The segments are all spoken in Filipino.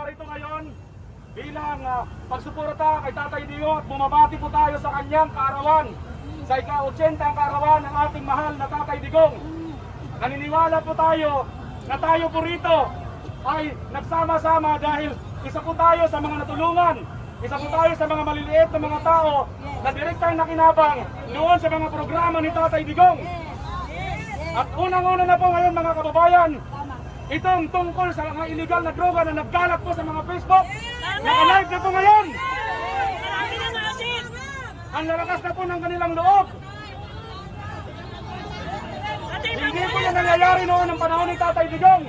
narito ngayon bilang pagsuporta kay Tatay Digong at bumabati po tayo sa kanyang kaarawan. Sa ika-80 ang kaarawan ng ating mahal na Tatay Digong. Naniniwala po tayo na tayo po rito ay nagsama-sama dahil isa po tayo sa mga natulungan. Isa po tayo sa mga maliliit na mga tao na direktang nakinabang doon sa mga programa ni Tatay Digong. At unang-una na po ngayon mga kababayan, itong tungkol sa mga illegal na droga na naggalap po sa mga Facebook, naka-live na po ngayon. Ang lalakas na po ng kanilang loob. Hindi po yan nangyayari noon ng panahon ni Tatay Digong.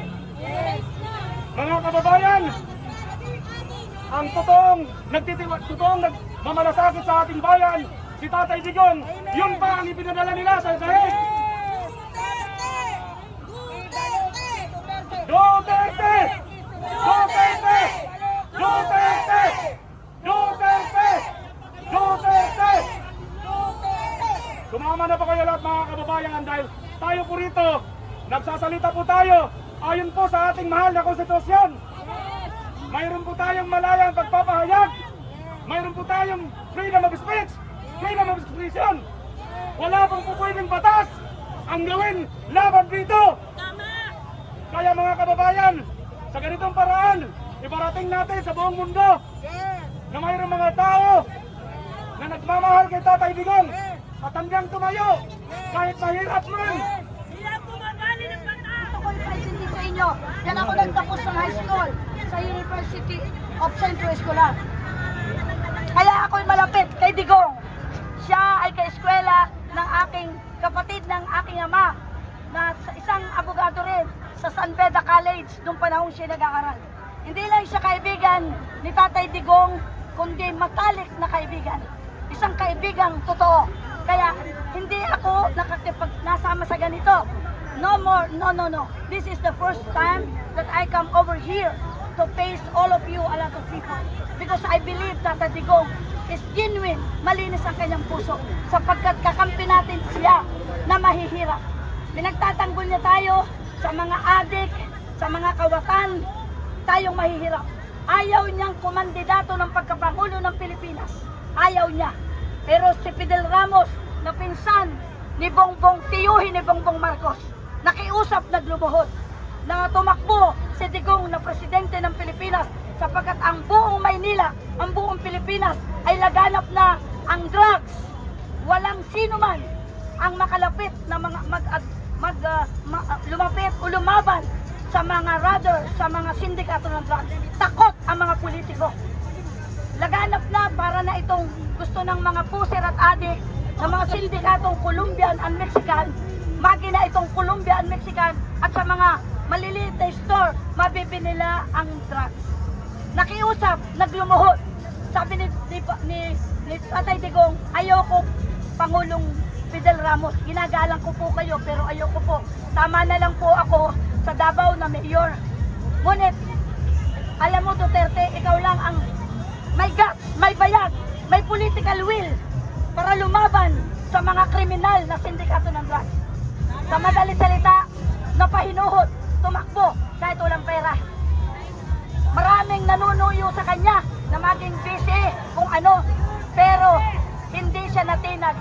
Mga kababayan, ang totoong nagmamalasakit sa ating bayan, si Tatay Digong, yun pa ang ipinadala nila sa dahig. Duterte! Duterte! Duterte! Duterte! Duterte! Sumama na po kayo lahat mga kababayan dahil tayo po rito, nagsasalita po tayo ayon po sa ating mahal na konstitusyon. Mayroon po tayong malayang pagpapahayag. Mayroon po tayong freedom of speech, freedom of expression. Wala pong po pwedeng batas ang gawin laban dito. Kaya mga kababayan, sa ganitong paraan, iparating natin sa buong mundo na mayroong mga tao na nagmamahal kay Tatay Digong at hanggang tumayo kahit mahirap man. Ito ko i-present sa inyo. Yan ako nagtapos ng high school sa University of Centro Escolar. Kaya ako'y malapit kay Digong. Siya ay kaeskwela ng aking kapatid ng aking ama na isang abogado rin sa San Beda College nung panahon siya nag-aaral. Hindi lang siya kaibigan ni Tatay Digong, kundi matalik na kaibigan. Isang kaibigang totoo. Kaya hindi ako nasama sa ganito. No more, no. This is the first time that I come over here to face all of you, a lot of people. Because I believe Tatay Digong is genuine, malinis ang kanyang puso. Sapagkat kakampi natin siya na mahihirap. Pinagtatanggol niya tayo sa mga adik, sa mga kawatan, tayong mahihirap. Ayaw niyang kumandidato ng pagkapangulo ng Pilipinas. Ayaw niya. Pero si Fidel Ramos, na pinsan ni Bongbong, tiyuhin ni Bongbong Marcos, nakiusap, naglumuhod, na tumakbo si Digong na presidente ng Pilipinas sapagkat ang buong Maynila, ang buong Pilipinas ay laganap na ang drugs. Walang sino man ang makalapit na lumapit o lumaban sa mga radar, sa mga sindikato ng drugs. Takot ang mga politiko. Laganap na para na itong gusto ng mga puser at adik ng mga sindikatong Colombian and Mexican, magina itong Colombian and Mexican at sa mga maliliit na store, mabibili nila ang drugs. Nakiusap, naglumuhod. Sabi ni Tatay Digong, ayoko Pangulong Fidel Ramos, ginagalang ko po kayo pero ayoko po. Tama na lang po ako sa Davao na mayor. Ngunit, alam mo Duterte, ikaw lang ang may guts, may bayag, may political will para lumaban sa mga kriminal na sindikato ng drugs. Sa madaling salita, napahinuhod, tumakbo kahit walang pera. Maraming nanunuyo sa kanya na maging busy kung ano, pero hindi siya natinag.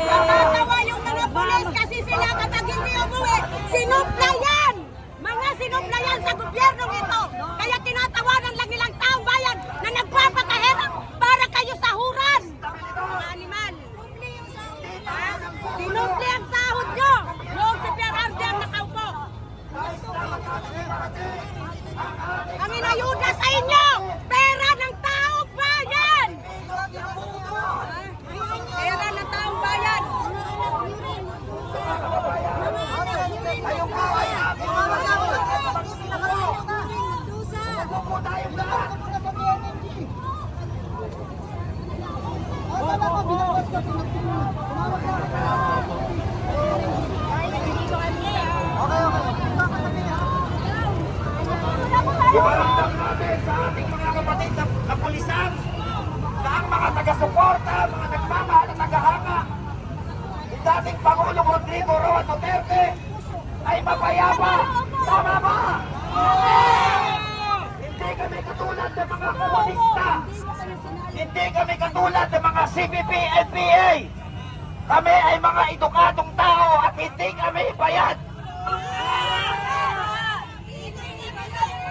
Nakatawa yung mga pulis kasi sila kapag hindi umuwi, sinupla yan! Mga sinupla yan sa gobyernong ito. Kaya tinatawanan lang nilang taong bayan na nagpapakahirap para kayo sahuran. Mga animal. Sinupli ang sahod nyo. Noong si Pierre Arde ang nakaupo. Ang inayuda sa inyo, pera ng taong bayan. Pera ng taong bayan. Iparamdam natin sa ating mga kapatid na pulisan na ang mga taga-suporta, mga nagmamahal at tagahanga ni dating Pangulong Rodrigo Roa Duterte ay mapayapa. Tama ba? Hindi kami katulad ng mga komunista. Hindi kami katulad ng mga CPP, NPA. Kami ay mga edukadong tao at hindi kami bayad.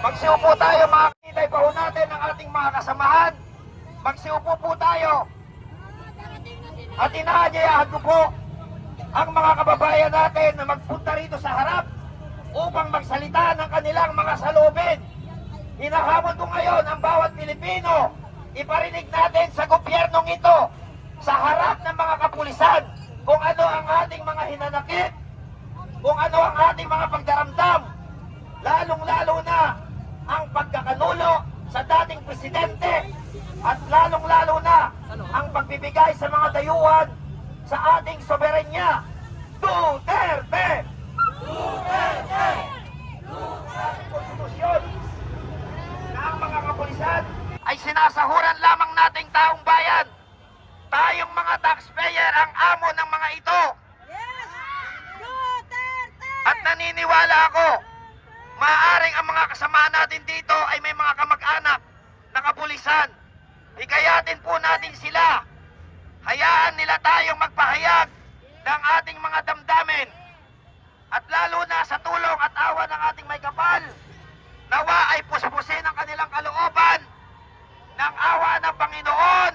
Magsiupo tayo mga kinitay pa ho natin ang ating mga kasamahan. Magsiupo po tayo. At inaanyayahan ko po ang mga kababayan natin na magpunta rito sa harap upang magsalita ng kanilang mga salubin. Hinahamon ko ngayon ang bawat Pilipino. Iparinig natin sa gobyernong ito, sa harap ng mga kapulisan, kung ano ang ating mga hinanakit, kung ano ang ating mga pagdaramdam, lalong-lalo na ang pagkakanulo sa dating presidente at lalong-lalo na ang pagbibigay sa mga dayuhan sa ating soberenya. Duterte! Duterte! Konstitusyon na ang mga kapulisan ay sinasahuran lamang nating taong bayan. Tayong mga taxpayer ang amo ng mga ito. Yes! Duterte! At naniniwala ako, maaaring ang mga kasama natin dito ay may mga kamag-anak na kapulisan. Hikayatin po natin sila. Hayaan nila tayong magpahayag ng ating mga damdamin. At lalo na sa tulong at awa ng ating may kapal, nawa ay puspusin ang kanilang kalooban ng awa ng Panginoon.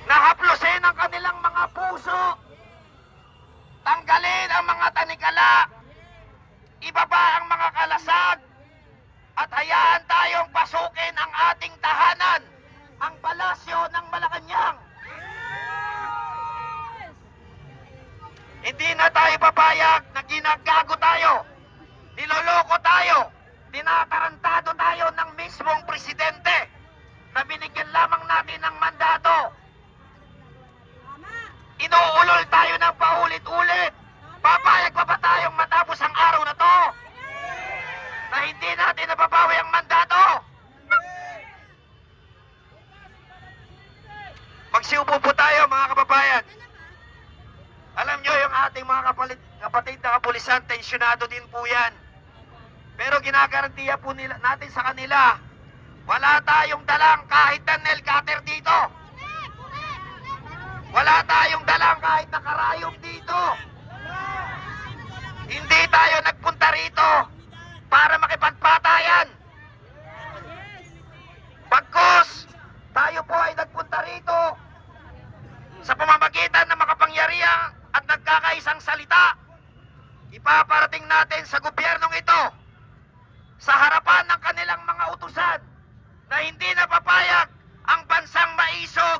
Nahaplusin ang kanilang mga puso. Tanggalin ang mga tanikala. Ibaba ang mga kalasag. At hayaan tayong pasukin ang ating tahanan, ang palasyo ng Malacanang. Hindi na tayo papayag na ginagago tayo, niloloko tayo, tinatarantado tayo ng mismong presidente na binigyan lamang natin ng mandato. Inuulol tayo ng paulit-ulit. Papayag pa ba tayong matapos ang araw na to na hindi natin nababawi ang mandato? Magsiupo po tayo mga kababayan. Alam nyo yung ating mga kapatid na kapulisan, tensyonado din po yan. Pero ginagarantiya po natin sa kanila, wala tayong dalang kahit na nail cutter dito. Wala tayong dalang kahit na karayom dito. Hindi tayo nagpunta rito para makipagpatayan. Bagkus, tayo po ay nagpunta rito sa pamamagitan ng makapangyarihan at nagkakaisang salita. Ipaparating natin sa gobyernong ito, sa harapan ng kanilang mga utusan, na hindi napapayag ang bansang maisog